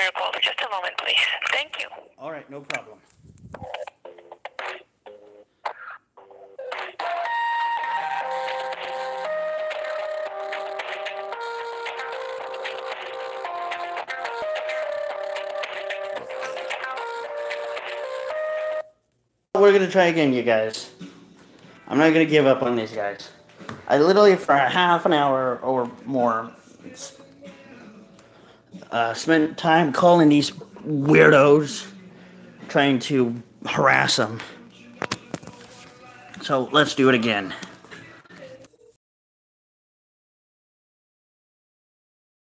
your call for just a moment, please. Thank you. All right, no problem. We're gonna try again, you guys. I'm not gonna give up on these guys. I literally, for a half an hour or more, spent time calling these weirdos, trying to harass them. So let's do it again.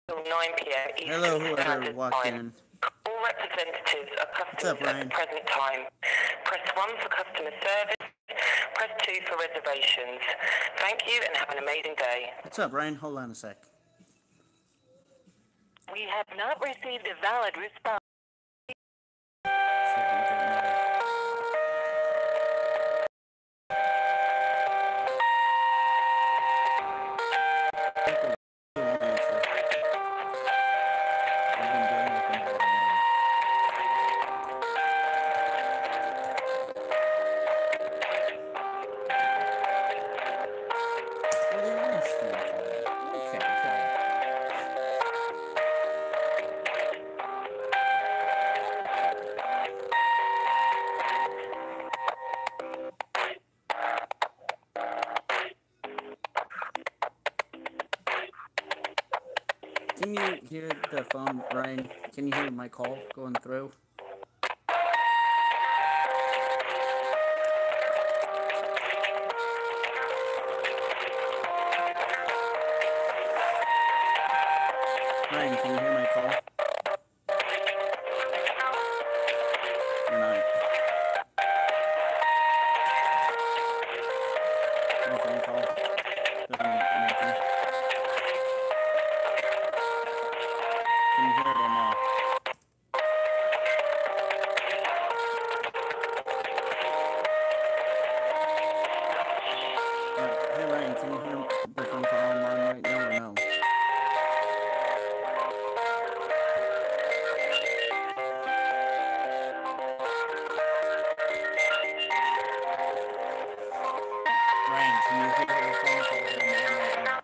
9 p.m. Eastern Hello, whoever Standard walked Time. in. All representatives of What's up, customers Ryan? at the present time. Press 1 for customer service. Press 2 for reservations. Thank you and have an amazing day. What's up, Ryan? Hold on a sec. We have not received a valid response. Can you hear the phone, Ryan? Can you hear my call going through? Ryan, can you hear my call? Or not? My phone call that I'm making. Can you hear it or no? Hey Ryan, can you hear the phone call I'm on right now or no? Ryan, can you hear the phone call that I'm on right now?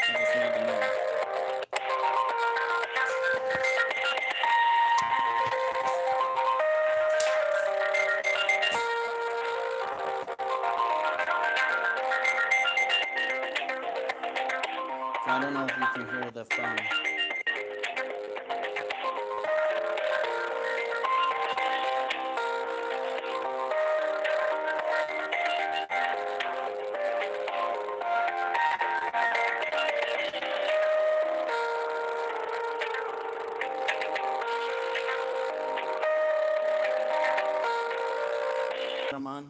I just need to know. So I don't know if you can hear the phone. I'm on.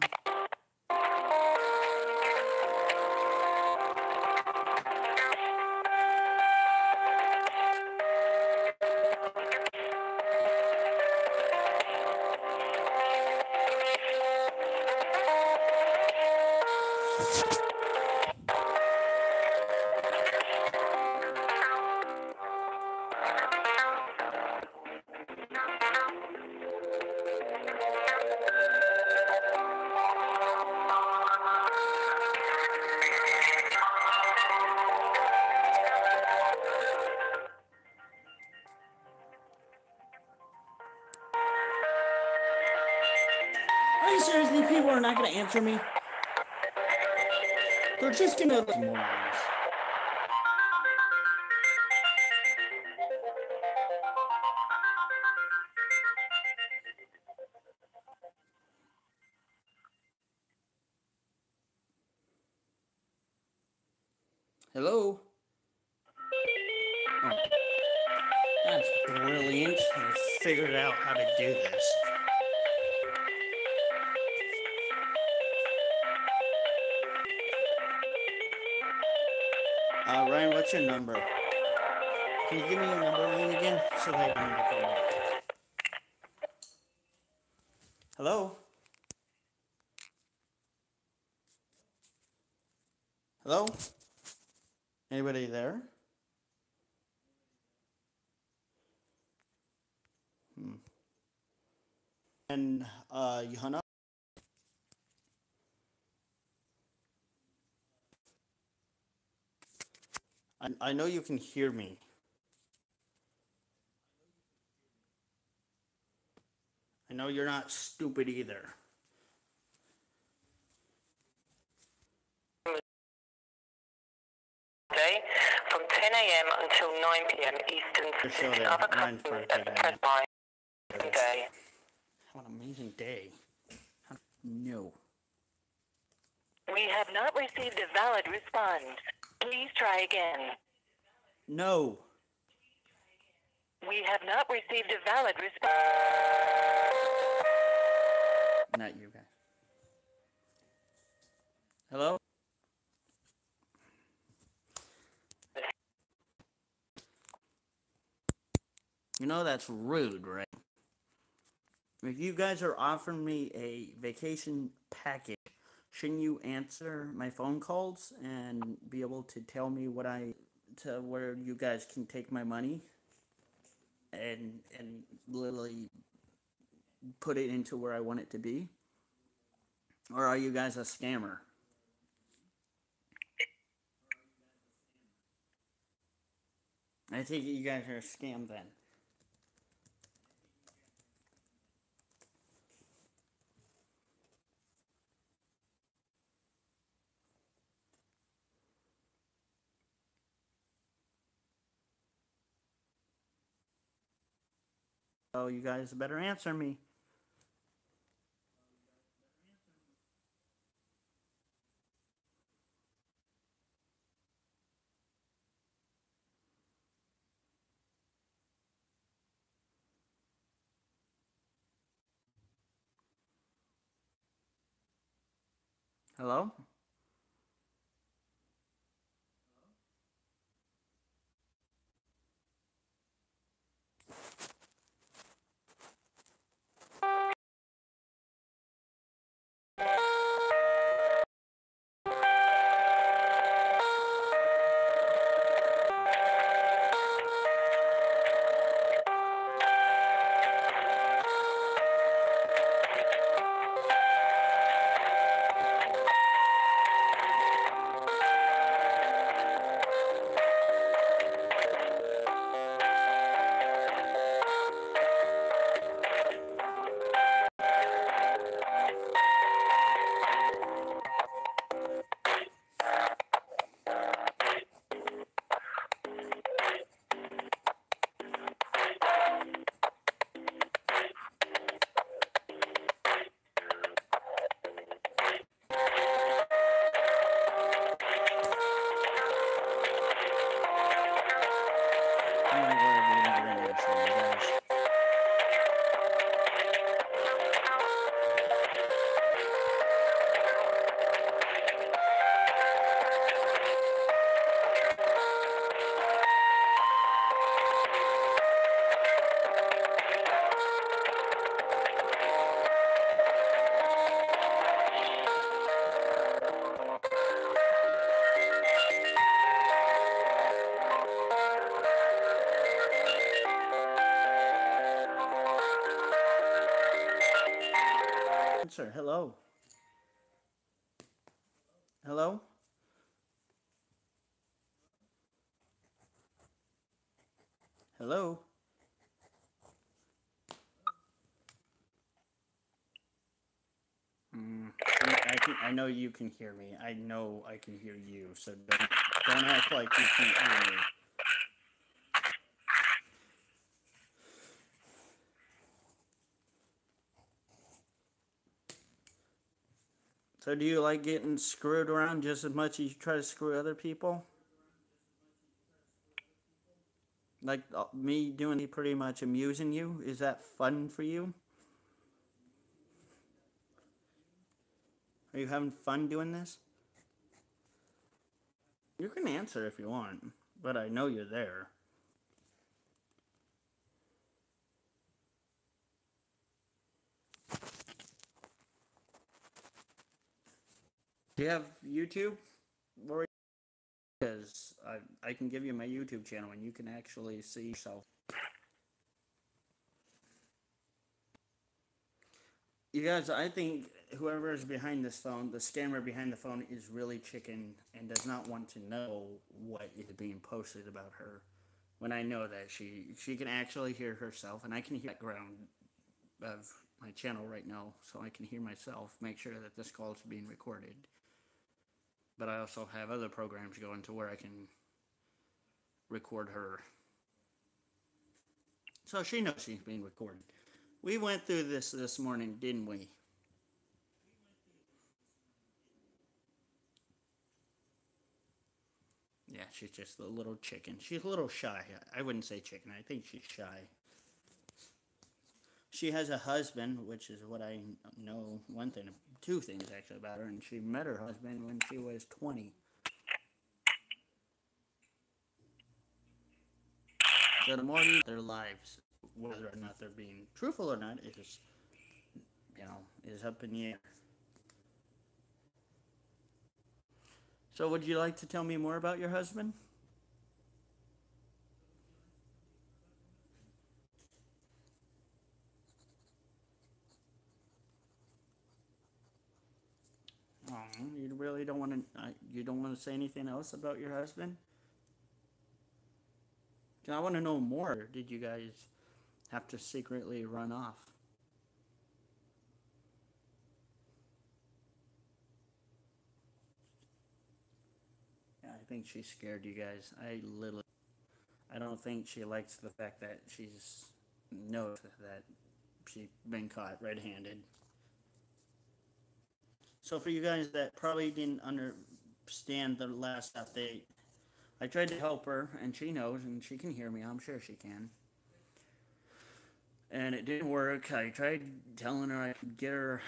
Are you serious? These people are not going to answer me? They're just going to... morons. Hello? Oh. That's brilliant. I figured out how to do this. Ryan, what's your number? Can you give me your number line again so that I can call back? Hello? Hello? Anybody there? And you hung up. I know you can hear me. I know you're not stupid either. Day from 10 a.m. until 9 p.m. Eastern, assisting other customers at the press line day. What an amazing day. No. We have not received a valid response. Please try again. No. We have not received a valid response. Not you guys. Hello? You know that's rude, right? If you guys are offering me a vacation package, shouldn't you answer my phone calls and be able to tell me to where you guys can take my money and literally put it into where I want it to be? Or are you guys a scammer? I think you guys are a scam then. So you guys better answer me. Hello? Answer. Hello? Hello? Hello? I know you can hear me. I know I can hear you, so don't act like you can't hear me. So do you like getting screwed around just as much as you try to screw other people? Like me doing pretty much amusing you? Is that fun for you? Are you having fun doing this? You can answer if you want, but I know you're there. Do you have YouTube? Because I can give you my YouTube channel and you can actually see yourself. You guys, I think whoever is behind this phone, the scammer behind the phone, is really chicken and does not want to know what is being posted about her. When I know that she can actually hear herself, and I can hear the background of my channel right now, so I can hear myself make sure that this call is being recorded. But I also have other programs going to where I can record her. So she knows she's being recorded. We went through this morning, didn't we? Yeah, she's just a little chicken. She's a little shy. I wouldn't say chicken. I think she's shy. She has a husband, which is what I know. One thing, two things actually about her, and she met her husband when she was 20. So the more you their lives, whether or not they're being truthful or not, is is up in the air. So would you like to tell me more about your husband? Oh, you really don't want to. You don't want to say anything else about your husband? I want to know more. Did you guys have to secretly run off? Yeah, I think she scared you guys. I don't think she likes the fact that she's knows that she's been caught red-handed. So for you guys that probably didn't understand the last update, I tried to help her, and she knows, and she can hear me. I'm sure she can. And it didn't work. I tried telling her I could get her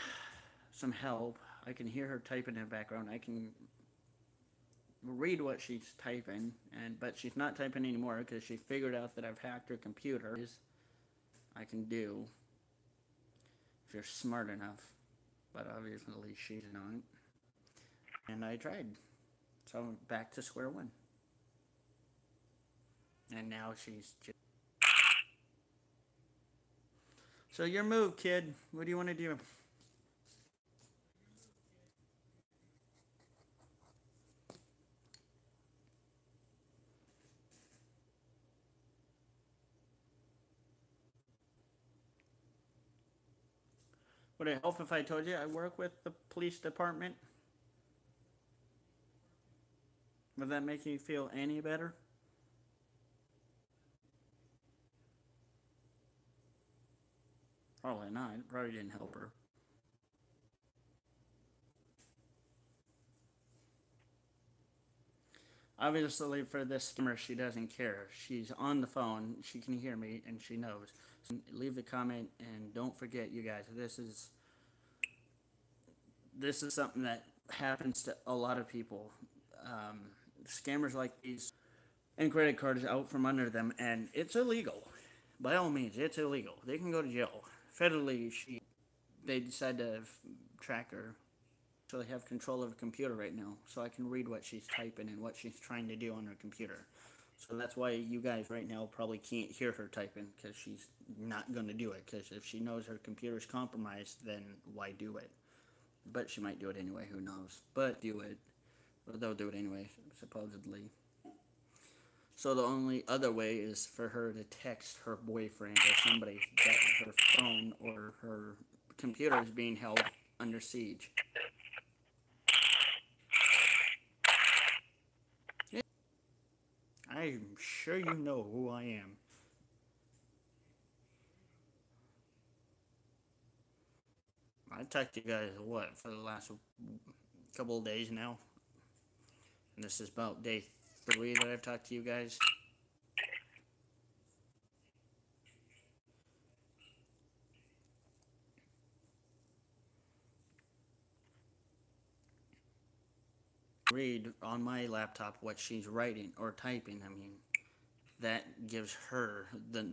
some help. I can hear her typing in the background. I can read what she's typing, but she's not typing anymore because she figured out that I've hacked her computer. I can do if you're smart enough, but obviously she's not. And I tried, so I'm back to square one. And now she's just. So your move, kid. What do you want to do? Would it help if I told you I work with the police department? Would that make you feel any better? Probably not. It probably didn't help her. Obviously, for this scammer, she doesn't care. She's on the phone. She can hear me, and she knows. So leave the comment, and don't forget, you guys. This is something that happens to a lot of people. Scammers like these, and credit cards out from under them, and it's illegal. By all means, it's illegal. They can go to jail. Federally, they decide to track her. So I have control of her computer right now, so I can read what she's typing and what she's trying to do on her computer. So that's why you guys right now probably can't hear her typing, because she's not going to do it. Because if she knows her computer's compromised, then why do it? But she might do it anyway, who knows. But do it. Well, they'll do it anyway, supposedly. So the only other way is for her to text her boyfriend or somebody that her phone or her computer is being held under siege. I'm sure you know who I am. I talked to you guys, what, for the last couple of days now? And this is about day 3 that I've talked to you guys. Read on my laptop what she's writing or typing. I mean, that gives her the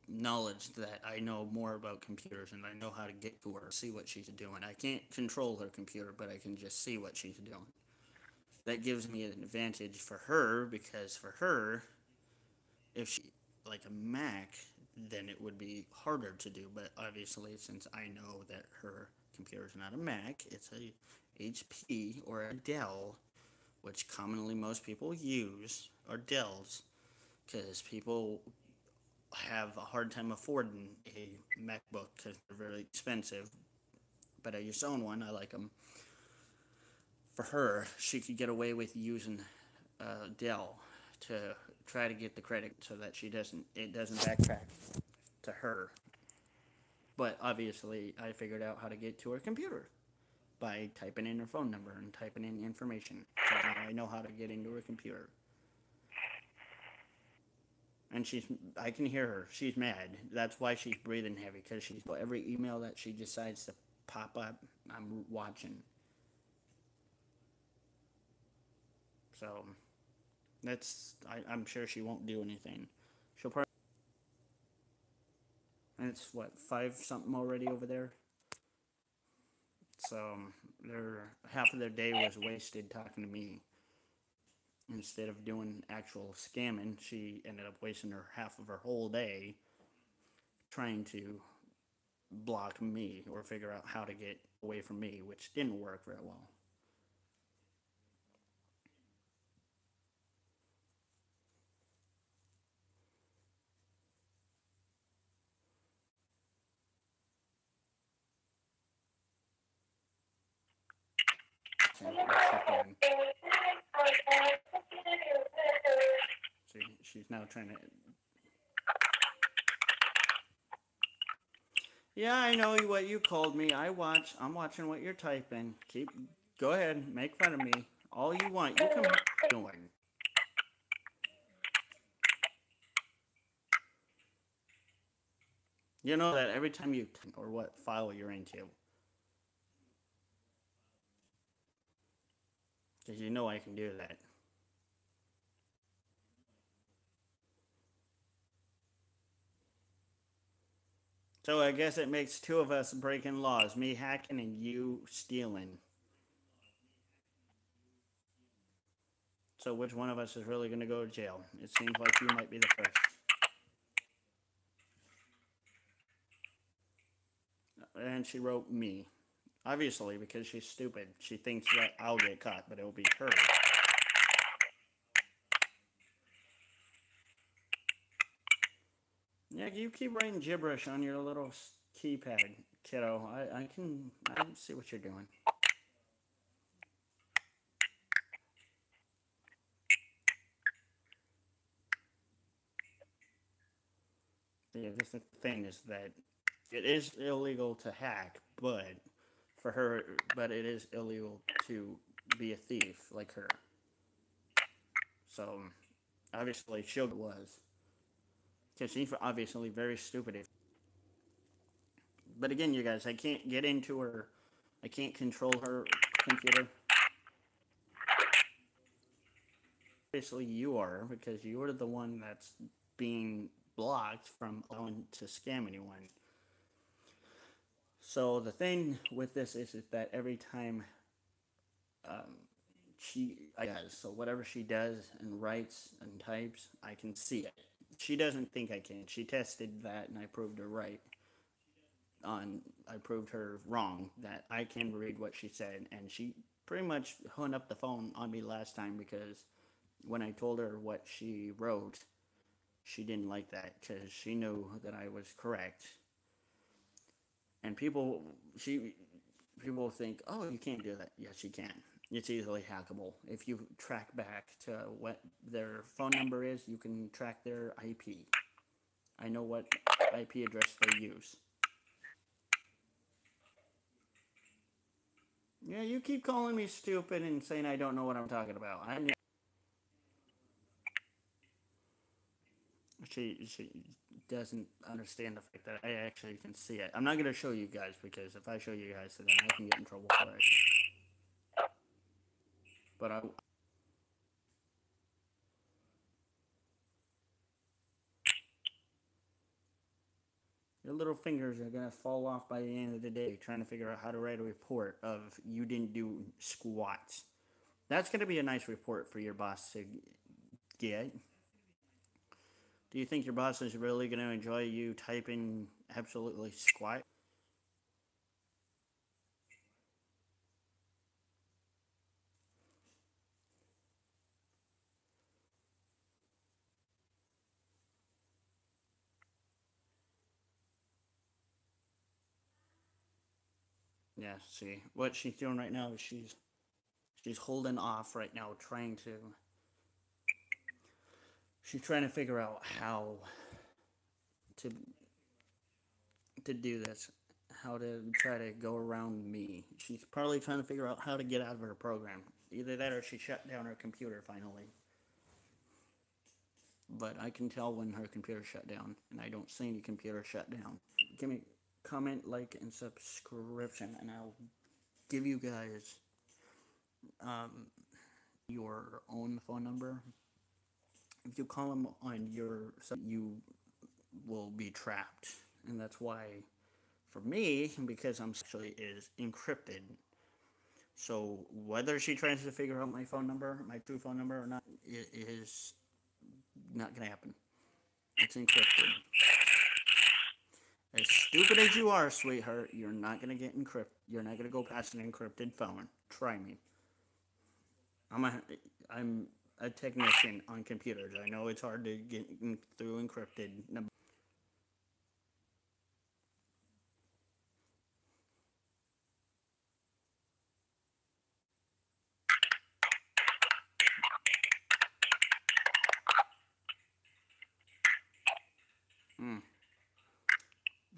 knowledge that I know more about computers and I know how to get to her, see what she's doing. I can't control her computer, but I can just see what she's doing. That gives me an advantage for her, because for her, if she, like a Mac, then it would be harder to do. But obviously, since I know that her computer is not a Mac, it's a HP or a Dell, which commonly most people use, are Dells, because people have a hard time affording a MacBook because they're very expensive. But I just own one. I like them. For her, she could get away with using Dell to try to get the credit so that it doesn't backtrack to her. But obviously, I figured out how to get to her computer by typing in her phone number and typing in information. So now I know how to get into her computer. And I can hear her. She's mad. That's why she's breathing heavy, because every email that she decides to pop up, I'm watching. So, I'm sure she won't do anything. She'll probably, and it's what, 5-something already over there? So, half of their day was wasted talking to me. Instead of doing actual scamming, she ended up wasting half of her whole day trying to block me or figure out how to get away from me, which didn't work very well. She's now trying to. Yeah, I know what you called me. I'm watching what you're typing. Go ahead, make fun of me all you want. You can doing. You know that every time you or what file you're into. Because you know I can do that. So I guess it makes two of us breaking laws. Me hacking and you stealing. So which one of us is really going to go to jail? It seems like you might be the first. And she wrote me. Obviously, because she's stupid. She thinks that I'll get caught, but it'll be her. Yeah, you keep writing gibberish on your little keypad, kiddo. I can see what you're doing. Yeah, the thing is that it is illegal to hack, but it is illegal to be a thief like her. So, obviously, she was. Because she's obviously very stupid. But again, you guys, I can't get into her. I can't control her computer. Obviously, you are, because you are the one that's being blocked from allowing to scam anyone. So the thing with this is that every time so whatever she does and writes and types, I can see it. She doesn't think I can. She tested that, and I proved her right. I proved her wrong that I can read what she said, and she pretty much hung up the phone on me last time because when I told her what she wrote, she didn't like that because she knew that I was correct. And people think, oh, you can't do that. Yes, you can. It's easily hackable. If you track back to what their phone number is, you can track their IP. I know what IP address they use. Yeah, you keep calling me stupid and saying I don't know what I'm talking about. She doesn't understand the fact that I actually can see it. I'm not going to show you guys because if I show you guys, then I can get in trouble for it. But your little fingers are going to fall off by the end of the day trying to figure out how to write a report of you didn't do squats. That's going to be a nice report for your boss to get. Do you think your boss is really going to enjoy you typing absolutely squat? Yeah, see, what she's doing right now is she's holding off right now, she's trying to figure out how to to do this, how to try to go around me. She's probably trying to figure out how to get out of her program. Either that or she shut down her computer finally. But I can tell when her computer shut down, and I don't see any computer shut down. Give me comment, like, and subscription, and I'll give you guys your own phone number. If you call them on your, you will be trapped, and that's why, for me, because I'm actually is encrypted. So whether she tries to figure out my phone number, my true phone number or not, it is not gonna happen. It's encrypted. As stupid as you are, sweetheart, you're not gonna get encrypted. You're not gonna go past an encrypted phone. Try me. I'm a technician on computers. I know it's hard to get through encrypted.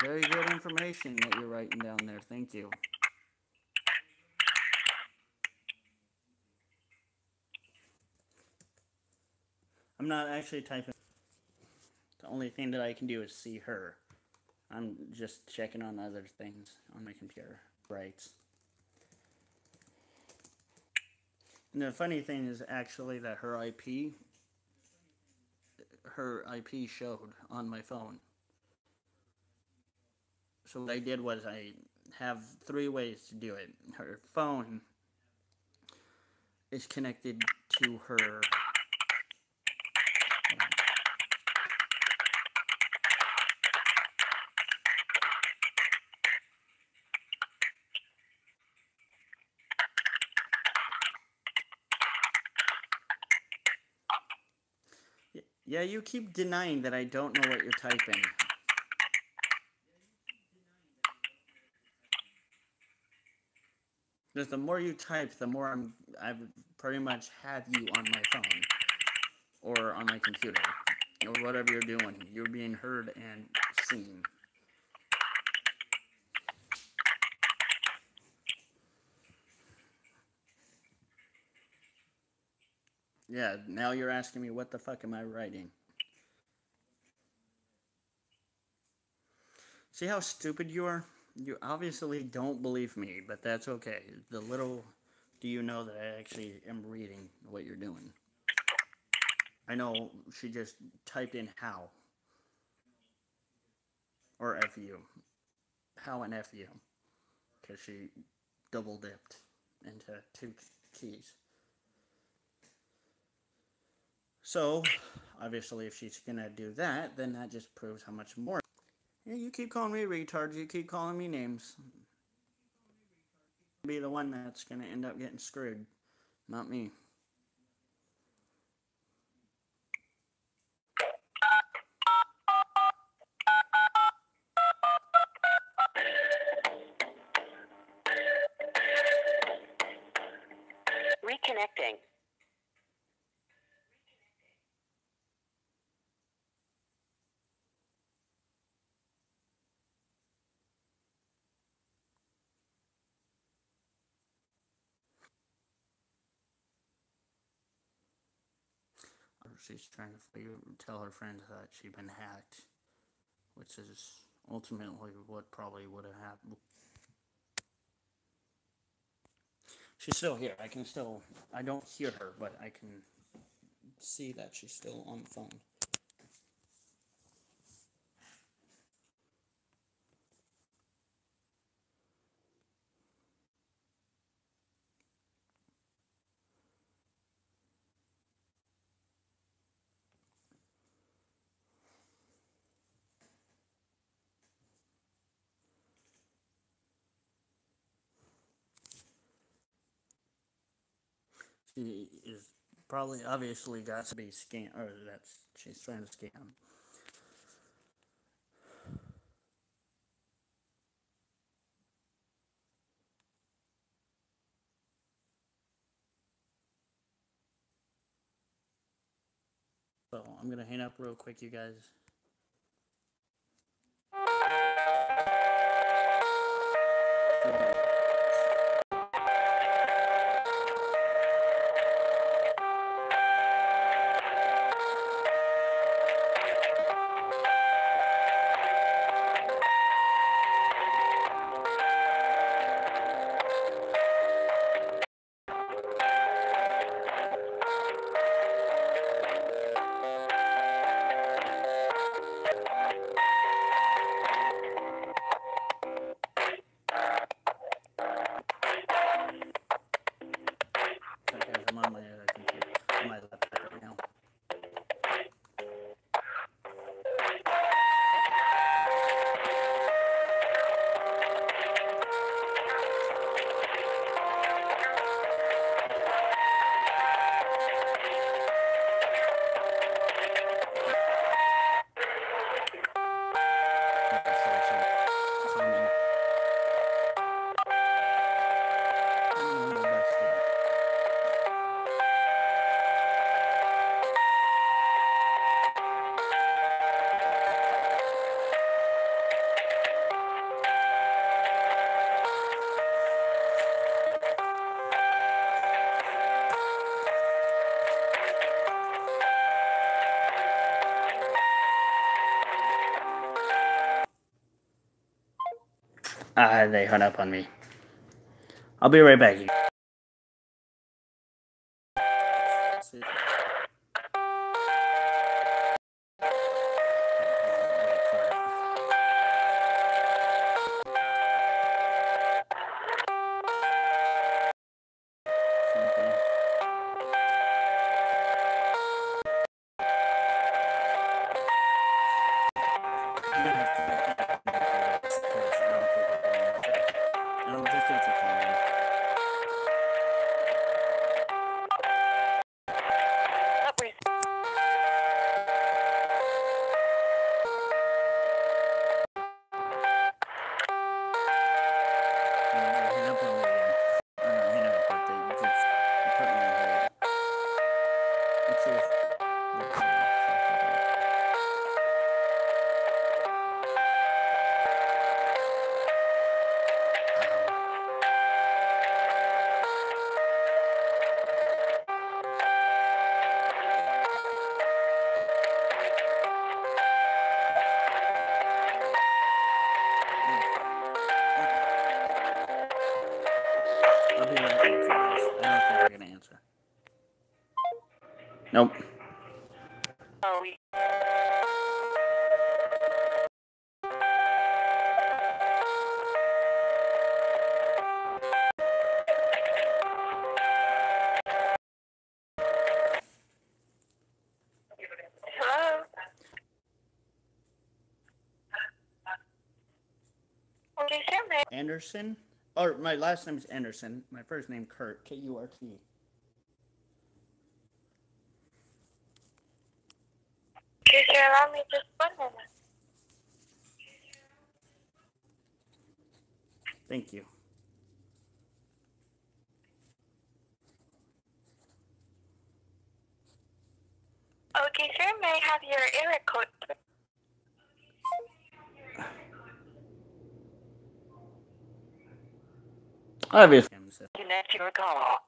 Very good information that you're writing down there. Thank you. I'm not actually typing. The only thing that I can do is see her. I'm just checking on other things on my computer. Right. And the funny thing is actually that her IP showed on my phone. So what I did was I have 3 ways to do it. Her phone is connected to her Yeah, you keep denying that I don't know what you're typing. Because the more you type, the more I've pretty much have you on my phone. Or on my computer. Or whatever you're doing. You're being heard and seen. Yeah, now you're asking me what the fuck am I writing? See how stupid you are? You obviously don't believe me, but that's okay. The little do you know that I actually am reading what you're doing. I know she just typed in how. Or FU. How and FU. Because she double dipped into 2 keys. So, obviously, if she's gonna do that, then that just proves how much more. Yeah, you keep calling me retards, you keep calling me names. Be the one that's gonna end up getting screwed, not me. Reconnecting. She's trying to tell her friends that she'd been hacked, which is ultimately what probably would have happened. She's still here. I don't hear her, but I can see that she's still on the phone. She is probably obviously got to be scam, or that's she's trying to scam. So I'm gonna hang up real quick, you guys. Sorry guys, I'm on my computer, on my laptop right now. They hung up on me. I'll be right back. I'll be right back, you guys. I don't think they're gonna answer. Nope. Hello? Okay, sure, ma'am. Anderson? Or my last name is Anderson. My first name Kurt. K-U-R-T. Okay, sir, allow me just 1 moment. Thank you. Okay, sir, may I have your area code? Obviously. Connect your call.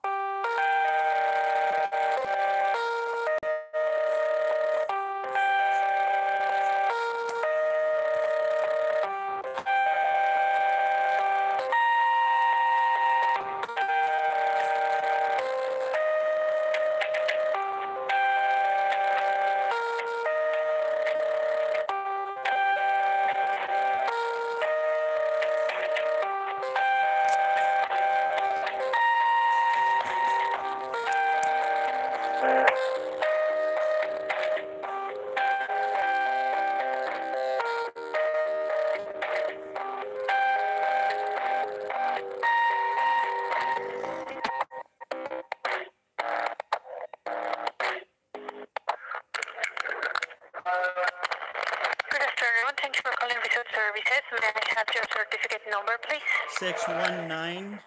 Services. May I have your certificate number, please? 619667.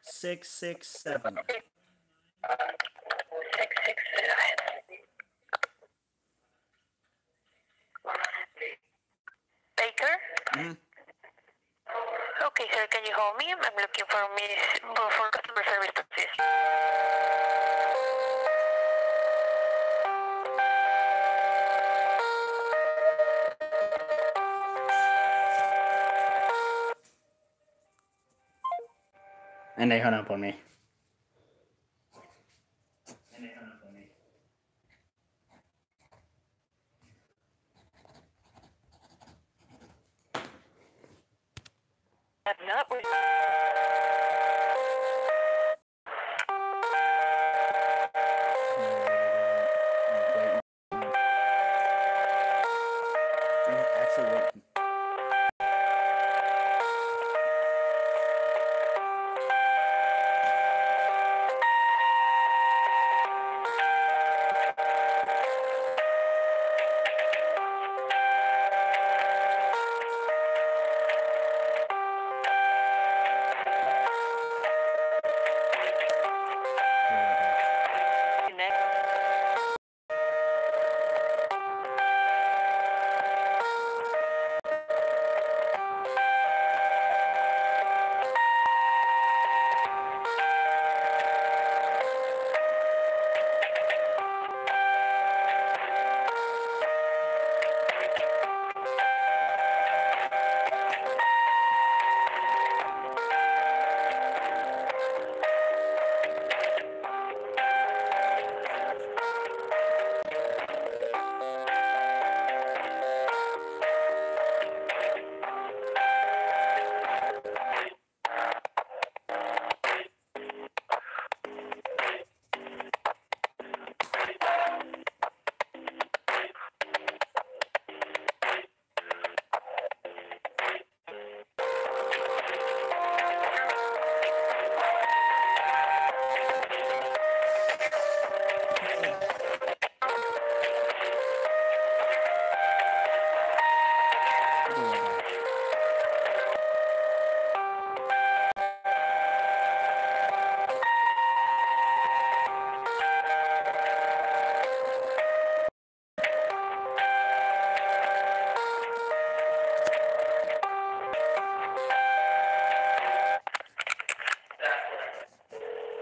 667. Baker? Mm-hmm. Okay, sir, can you hold me? I'm looking for customer service to assist. And they hung up on me. Have not re- Actually, wait.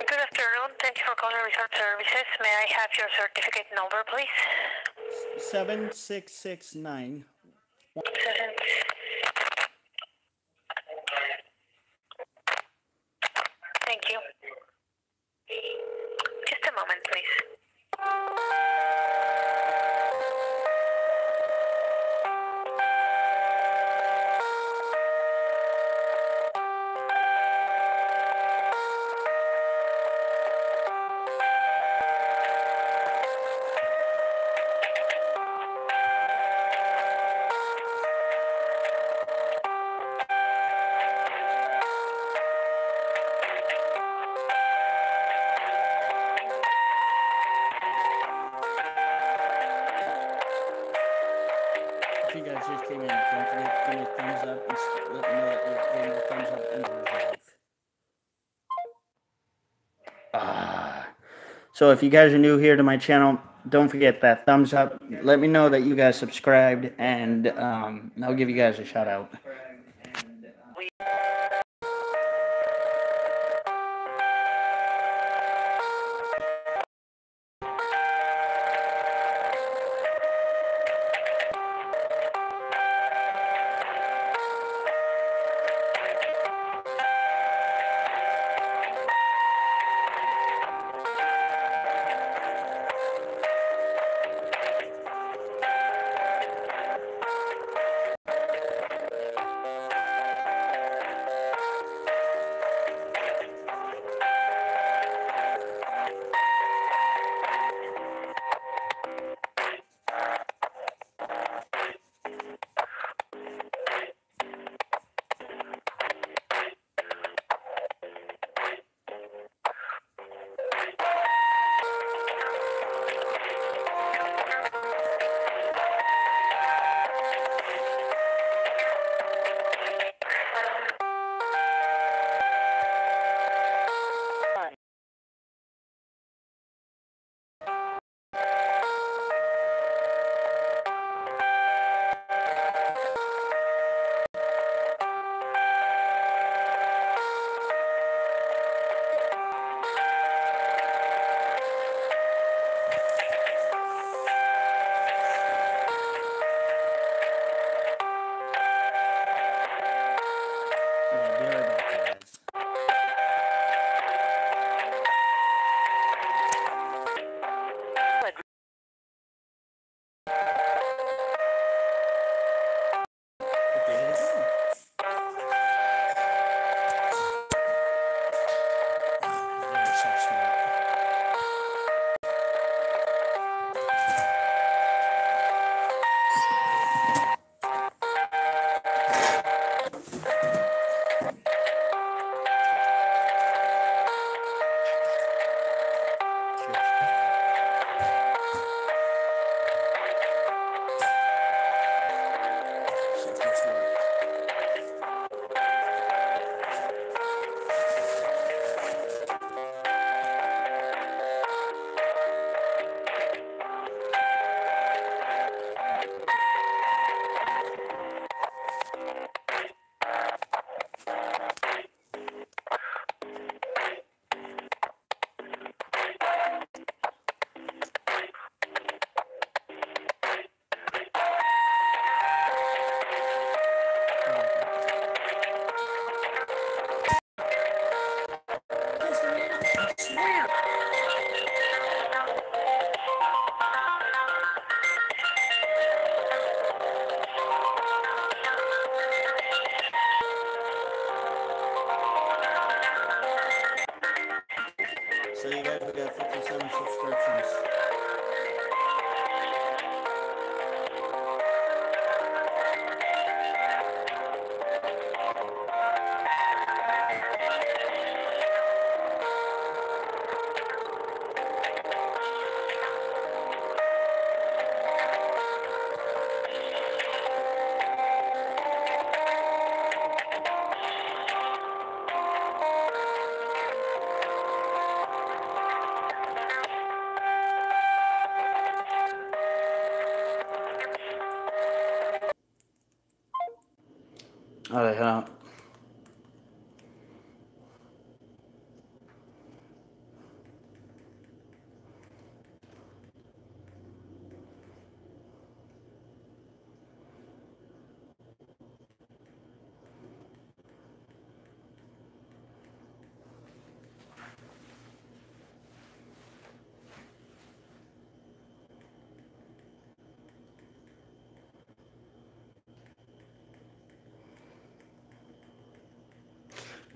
Good afternoon. Thank you for calling Resort Services. May I have your certificate number, please? 7669. Thank you. Just a moment, please. If you guys just came in, don't forget to give me a thumbs up and let me know that you gave me a thumbs up and live. So if you guys are new here to my channel, don't forget that thumbs up. Let me know that you guys subscribed, and I'll give you guys a shout out. got 57 subscriptions. Alright, hold on.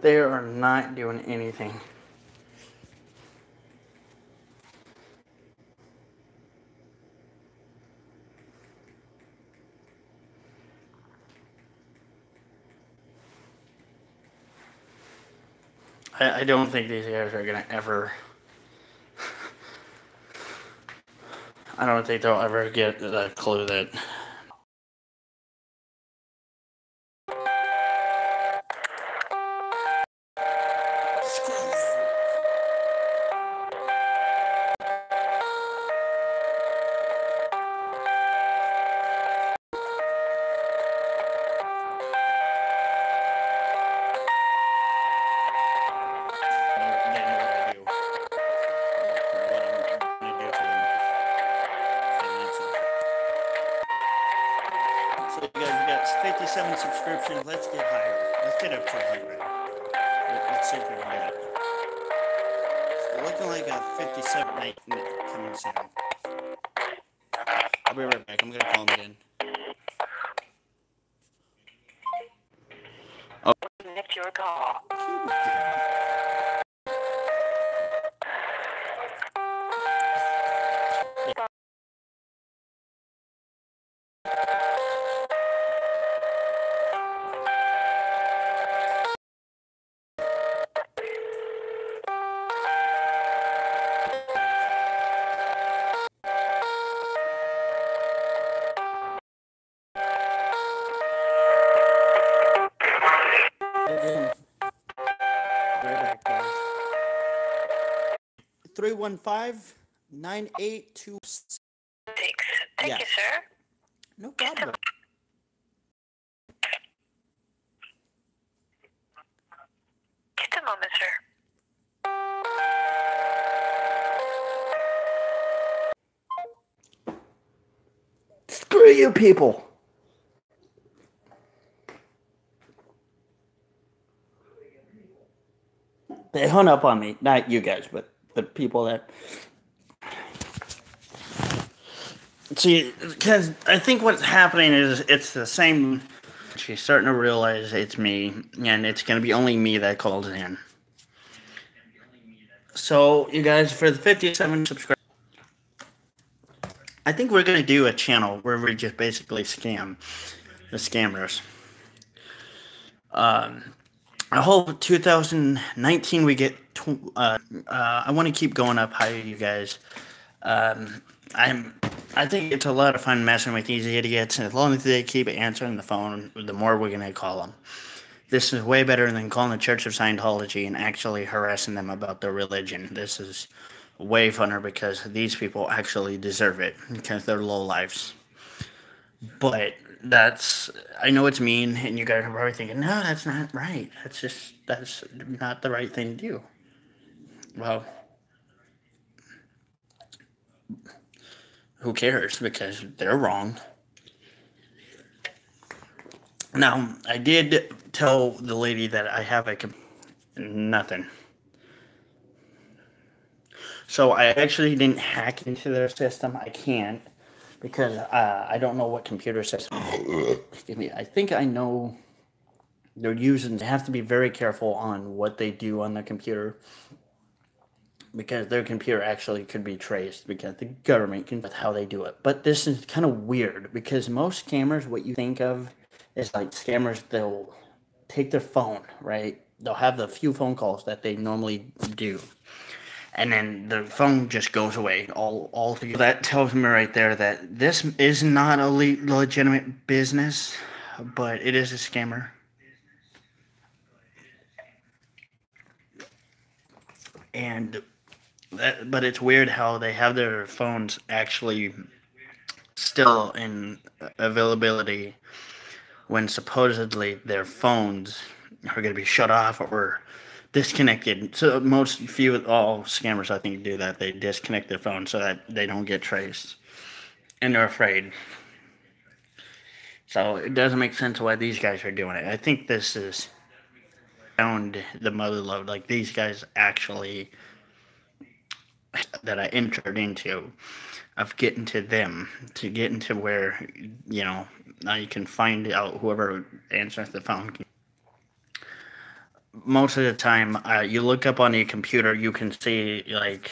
They are not doing anything. I don't think these guys are gonna ever. I don't think they'll ever get the clue that. So you guys, we got 57 subscriptions. Let's get higher. Let's get up to 100. Let's see if we can get it. It's looking like a 57 night coming soon. I'll be right back. I'm gonna call him again. Oh. Connect your call. Again. Right back, guys. 315-9826. Thank you, sir. No problem. Just a moment, sir. Screw you people. They hung up on me. Not you guys, but the people that... See, because I think what's happening is it's the same... She's starting to realize it's me, and it's going to be only me that calls in. So, you guys, for the 57 subscribers, I think we're going to do a channel where we just basically scam the scammers. I hope 2019 we get... I want to keep going up higher, you guys. I think it's a lot of fun messing with these idiots, and as long as they keep answering the phone, the more we're going to call them. This is way better than calling the Church of Scientology and actually harassing them about their religion. This is way funner because these people actually deserve it because they're lowlifes. But I know it's mean, and you guys are probably thinking, no, that's not right. That's not the right thing to do. Well, who cares? Because they're wrong. Now, I did tell the lady that I have nothing. So I actually didn't hack into their system. I can't because I don't know what computer system. Excuse me. I think I know they're using. They have to be very careful on what they do on the computer. because their computer actually could be traced because the government can with how they do it. But this is kind of weird because most scammers, what you think of is like scammers, they'll take their phone, right? They'll have the few phone calls that they normally do, and then the phone just goes away all together. That tells me right there that this is not a legitimate business, but it is a scammer. And but it's weird how they have their phones actually still in availability when supposedly their phones are going to be shut off or disconnected. So all scammers I think do that. They disconnect their phone so that they don't get traced, and they're afraid. So it doesn't make sense why these guys are doing it. I think this is found the mother lode. Like these guys actually that I entered into of getting to them to get into where now you can find out whoever answers the phone. Most of the time, you look up on your computer, you can see like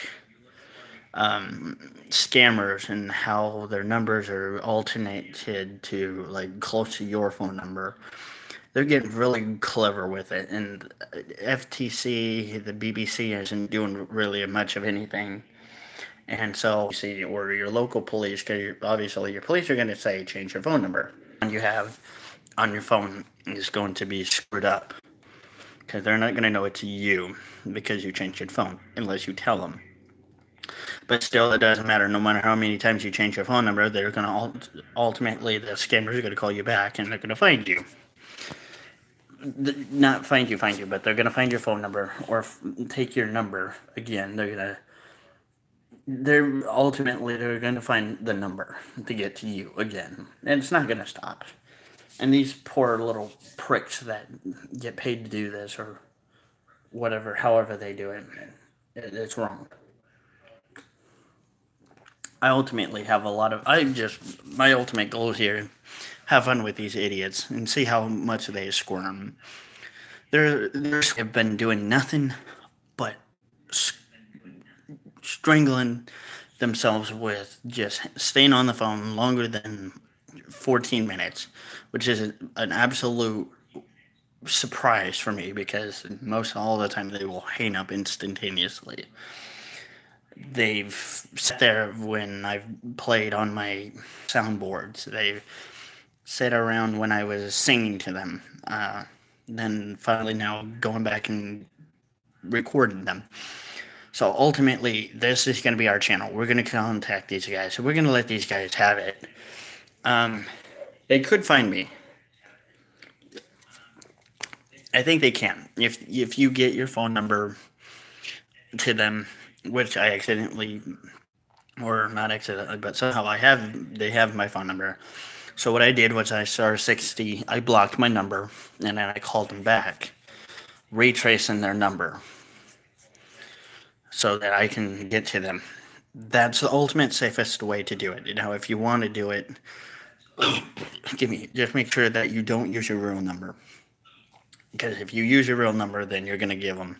scammers and how their numbers are alternated to like close to your phone number. They're getting really clever with it, and FTC, the BBC isn't doing really much of anything. And so, see, or your local police, because obviously your police are going to say change your phone number, and you have on your phone is going to be screwed up because they're not going to know it's you because you changed your phone unless you tell them. But still, it doesn't matter. No matter how many times you change your phone number, they're going to ultimately the scammers are going to call you back and they're going to find you. Not find you, but they're going to find your phone number or take your number again. They're going to find the number to get to you again, and it's not going to stop. And these poor little pricks that get paid to do this or whatever, however they do it, it's wrong. I ultimately have my ultimate goal here, have fun with these idiots and see how much they squirm. They have been doing nothing but strangling themselves with just staying on the phone longer than 14 minutes, which is an absolute surprise for me because most all the time they will hang up instantaneously. They've sat there when I've played on my soundboards. They've sat around when I was singing to them. Then finally now going back and recording them. So ultimately, this is going to be our channel. We're going to contact these guys. So we're going to let these guys have it. They could find me. I think they can. If you get your phone number to them, which I accidentally, or not accidentally, but somehow they have my phone number. So what I did was I star 60, I blocked my number, and then I called them back, retracing their number so that I can get to them. That's the ultimate safest way to do it. If you want to do it, just make sure that you don't use your real number. Because if you use your real number, then you're going to give them.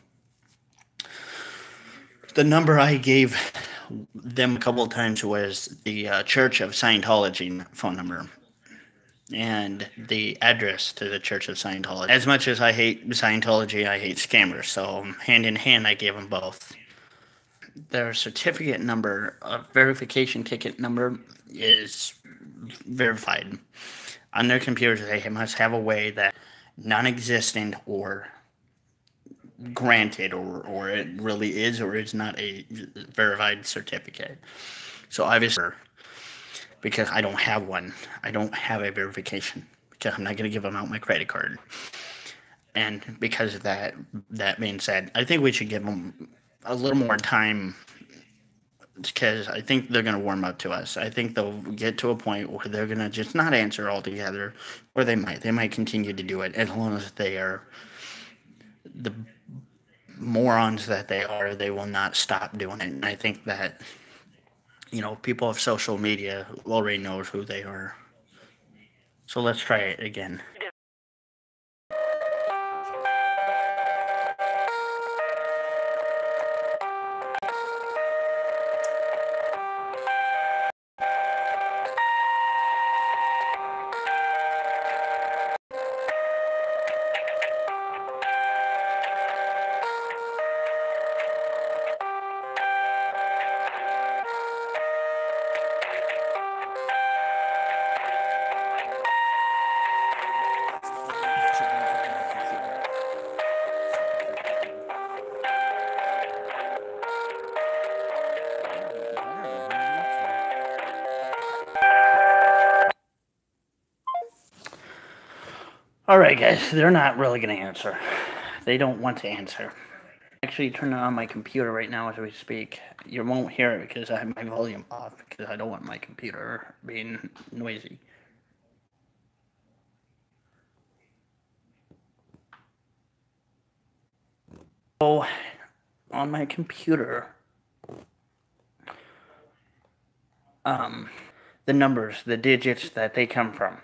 The number I gave them a couple of times was the Church of Scientology phone number and the address to the Church of Scientology. As much as I hate Scientology, I hate scammers. So hand in hand, I gave them both. Their certificate number, verification ticket number, is verified. On their computers, they must have a way that non-existent or granted or it really is or is not a verified certificate. So obviously, because I don't have one, I don't have a verification because I'm not going to give them out my credit card. And because of that being said, I think we should give them a little more time because I think they're going to warm up to us. I think they'll get to a point where they're going to just not answer altogether, or they might continue to do it as long as they are the morons that they are. They will not stop doing it. And I think that people of social media already knows who they are. So let's try it again. Alright, guys, they're not really going to answer. They don't want to answer. Actually, turn it on my computer right now as we speak. You won't hear it because I have my volume off because I don't want my computer being noisy. So, on my computer, the numbers, the digits that they come from,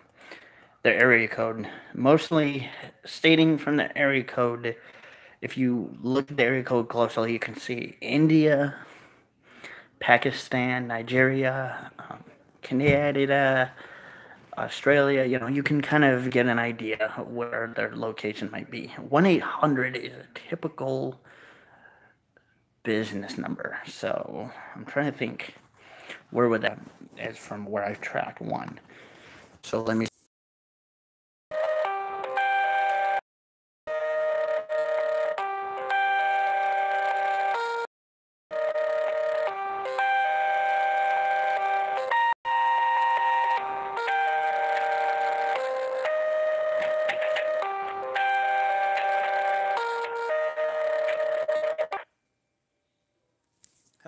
their area code, mostly stating from the area code. If you look at the area code closely, you can see India, Pakistan, Nigeria, Canada, Australia. You know, you can kind of get an idea where their location might be. 1-800 is a typical business number. So I'm trying to think, where would that is from where I've tracked one. So let me.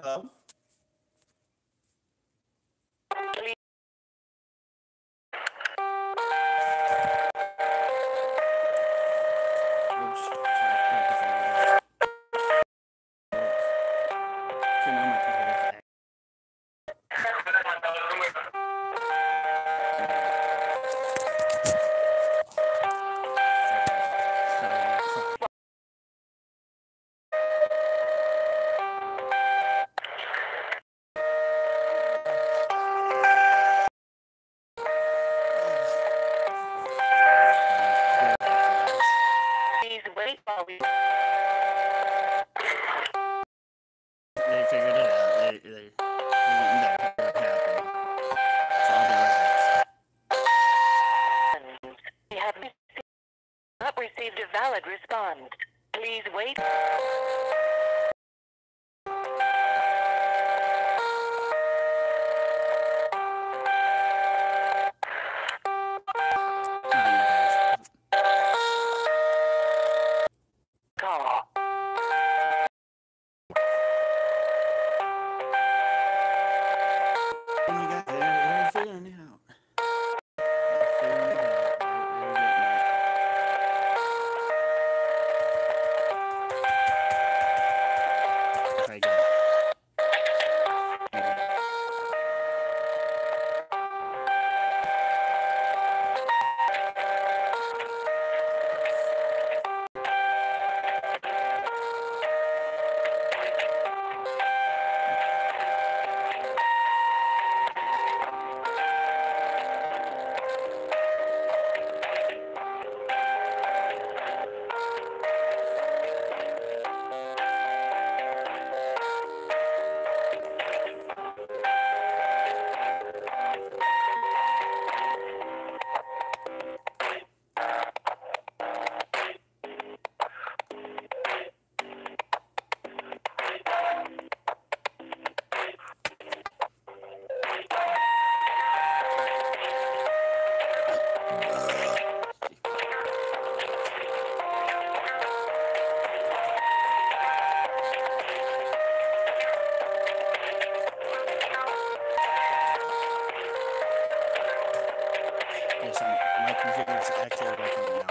Hello? Please wait while we... They figured it out. They didn't know what happened. So I'll be right back. We have not received a valid response. Please wait. Call. They're figuring it out. They're figuring it out. They're getting it. Try again. Yes, my computer is actually working now.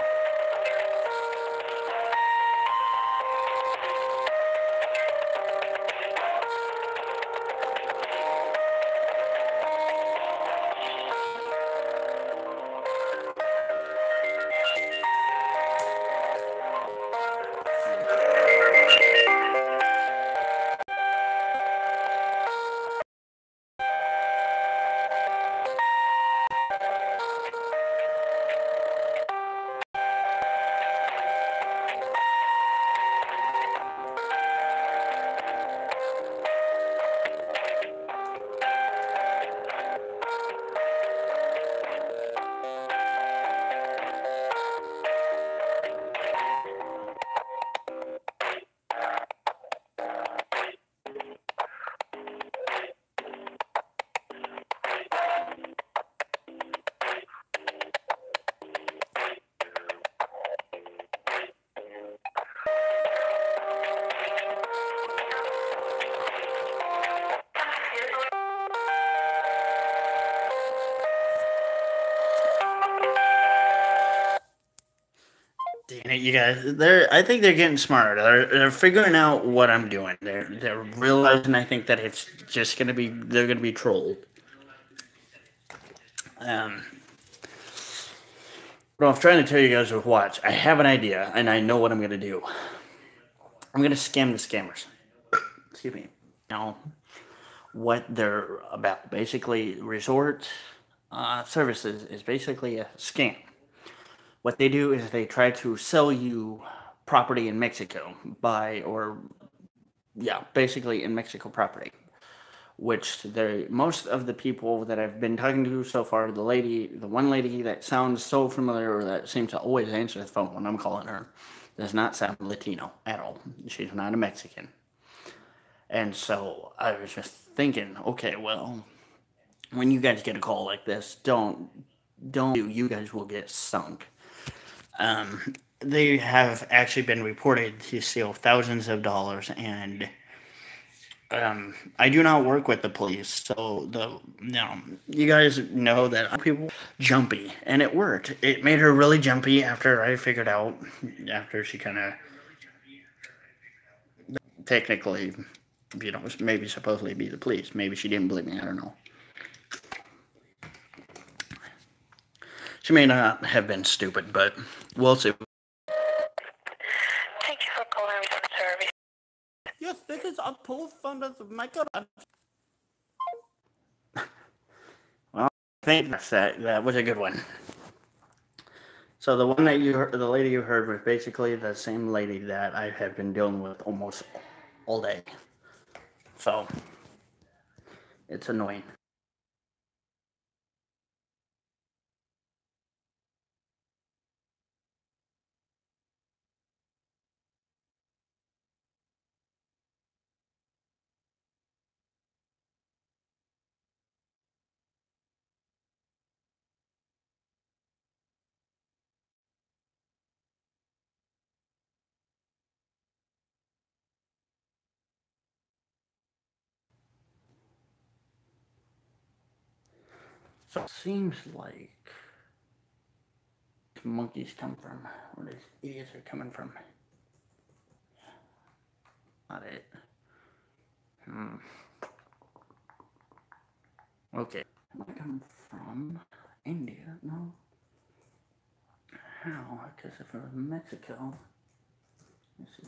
You guys, I think they're getting smarter. They're figuring out what I'm doing. They're realizing, I think, that it's just gonna be, they're gonna be trolled. What I'm trying to tell you guys is, watch. I have an idea, and I know what I'm gonna do. I'm gonna scam the scammers. Excuse me. Now, what they're about. Basically, resort services is basically a scam. What they do is they try to sell you property in Mexico basically in Mexico property. Which most of the people that I've been talking to so far, the one lady that sounds so familiar, or that seems to always answer the phone when I'm calling her, does not sound Latino at all. She's not a Mexican. And so I was just thinking, okay, well, when you guys get a call like this, you guys will get sunk. They have actually been reported to steal thousands of dollars, and I do not work with the police, so you guys know that people jumpy, and it worked. It made her really jumpy after she kind of technically, maybe supposedly be the police. Maybe she didn't believe me. I don't know. She may not have been stupid, but we'll see. Thank you for calling Resort Service. Yes, this is a pull from my God. Well, I think that was a good one. So the one that the lady you heard was basically the same lady that I have been dealing with almost all day. So it's annoying. So it seems like monkeys come from, where these idiots are coming from. Not it. Okay. I come from India, no? How? Because if it was Mexico, let's see.